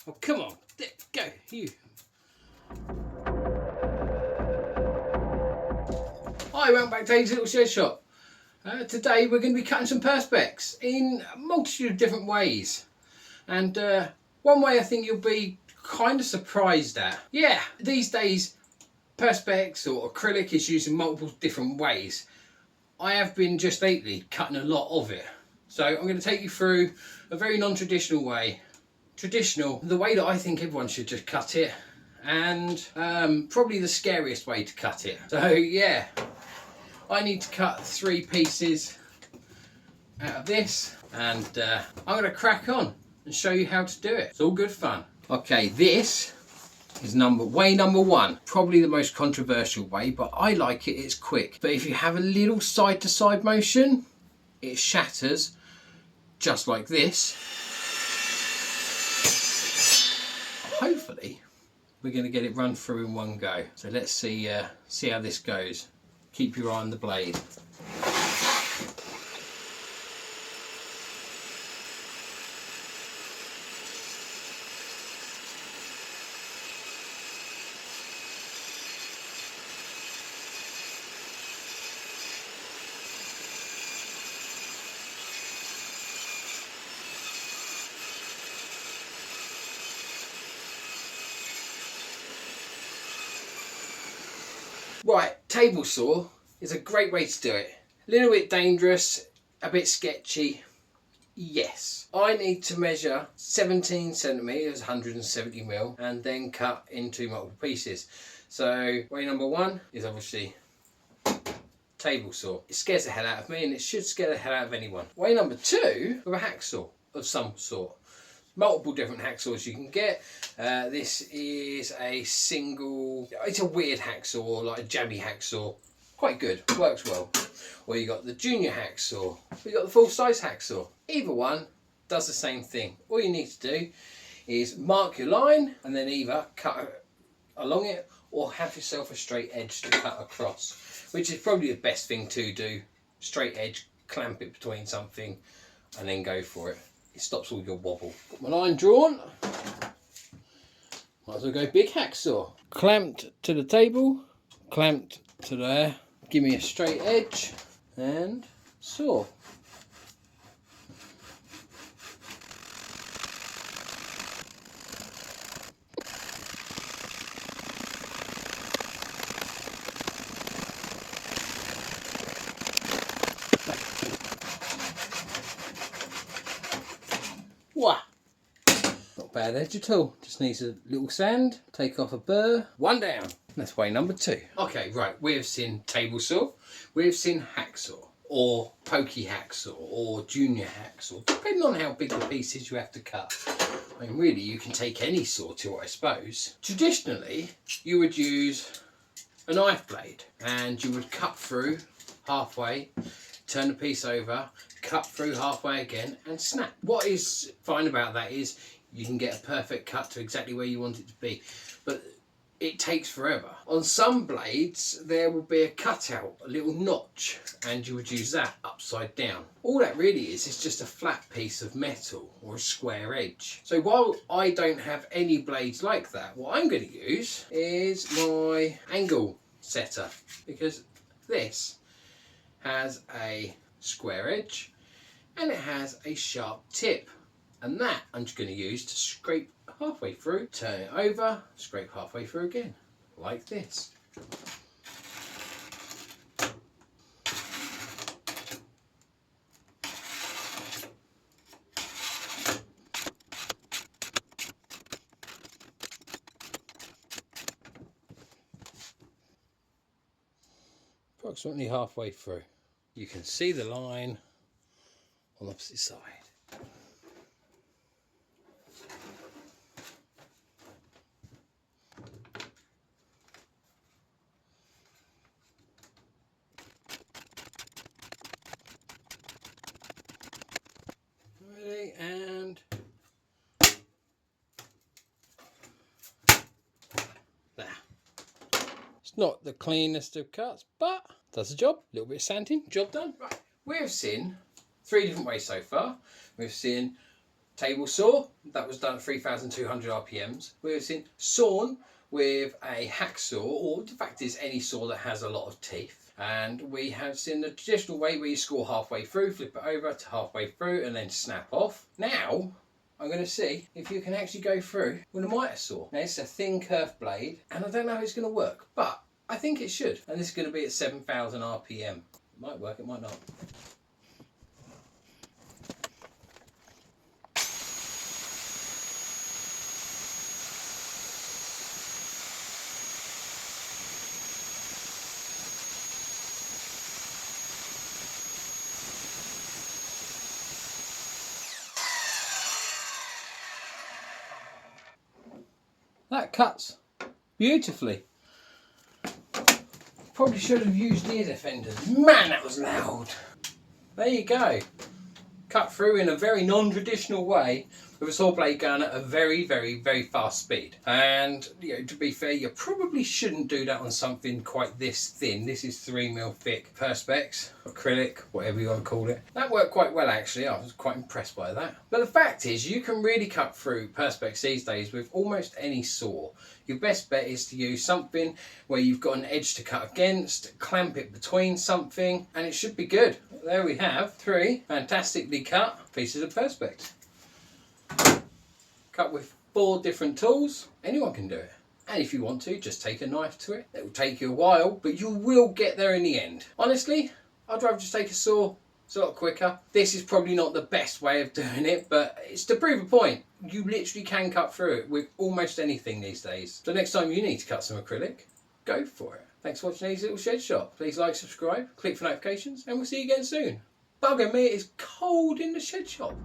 Oh, come on, go, you. Hi, welcome back to Dave's Little Shed Shop. Today we're going to be cutting some Perspex in a multitude of different ways. And one way I think you'll be kind of surprised at. Yeah, these days Perspex or acrylic is used in multiple different ways. I have been just lately cutting a lot of it. So I'm going to take you through a very non-traditional way. Traditional, the way that I think everyone should just cut it, and probably the scariest way to cut it. So yeah, I need to cut 3 pieces out of this, and I'm going to crack on and show you how to do it. It's all good fun. Okay, this is way number 1. Probably the most controversial way, but I like it, it's quick. But if you have a little side to side motion, it shatters just like this. Hopefully we're going to get it run through in one go. So let's see how this goes. Keep your eye on the blade. Right, table saw is a great way to do it. A little bit dangerous, a bit sketchy. Yes, I need to measure 17 centimeters, 170 mil, and then cut into multiple pieces. So way number 1 is obviously table saw. It scares the hell out of me, and it should scare the hell out of anyone. Way number 2 with a hacksaw of some sort. Multiple different hacksaws you can get. This is a single, it's a weird hacksaw, like a jabby hacksaw. Quite good, works well. Or you got the junior hacksaw, or you got the full size hacksaw. Either one does the same thing. All you need to do is mark your line and then either cut along it or have yourself a straight edge to cut across, which is probably the best thing to do. Straight edge, clamp it between something and then go for it. It stops all your wobble. Got my line drawn. Might as well go big hacksaw. Clamped to the table, clamped to there. Give me a straight edge and saw. Wah! Not bad edge at all. Just needs a little sand. Take off a burr. 1 down. That's way number 2. Okay, right. We have seen table saw. We have seen hacksaw, or pokey hacksaw, or junior hacksaw, depending on how big the pieces you have to cut. I mean, really, you can take any saw to it, I suppose. Traditionally, you would use a knife blade, and you would cut through halfway, turn the piece over, cut through halfway again, and snap. What is fine about that is you can get a perfect cut to exactly where you want it to be, but it takes forever. On some blades there will be a cutout, a little notch, and you would use that upside down. All that really is just a flat piece of metal or a square edge. So while I don't have any blades like that, what I'm going to use is my angle setter, because this has a square edge and it has a sharp tip, and that I'm just going to use to scrape halfway through, turn it over, scrape halfway through again, like this. Approximately halfway through. You can see the line on the opposite side. Ready, and there. It's not the cleanest of cuts, but does the job. A little bit of sanding, job done. Right, we have seen 3 different ways so far. We've seen table saw, that was done at 3,200 RPMs. We've seen sawn with a hacksaw, or the fact is any saw that has a lot of teeth. And we have seen the traditional way where you score halfway through, flip it over to halfway through and then snap off. Now, I'm going to see if you can actually go through with a miter saw. Now it's a thin curved blade and I don't know if it's going to work, but I think it should. And this is going to be at 7,000 RPM. It might work, it might not. That cuts beautifully. Probably should have used ear defenders. Man, that was loud. There you go. Cut through in a very non-traditional way with a saw blade gun at a very, very, very fast speed. And to be fair, you probably shouldn't do that on something quite this thin. This is 3mm thick Perspex, acrylic, whatever you want to call it. That worked quite well actually. I was quite impressed by that. But the fact is, you can really cut through Perspex these days with almost any saw. Your best bet is to use something where you've got an edge to cut against, clamp it between something, and it should be good. There we have 3 fantastically cut pieces of Perspex. Cut with 4 different tools. Anyone can do it. And if you want to, just take a knife to it. It will take you a while, but you will get there in the end. Honestly, I'd rather just take a saw. It's a lot quicker. This is probably not the best way of doing it, but it's to prove a point. You literally can cut through it with almost anything these days. So next time you need to cut some acrylic, go for it. Thanks for watching Easy Little Shed Shop. Please like, subscribe, click for notifications, and we'll see you again soon. Bugger me, it's cold in the shed shop.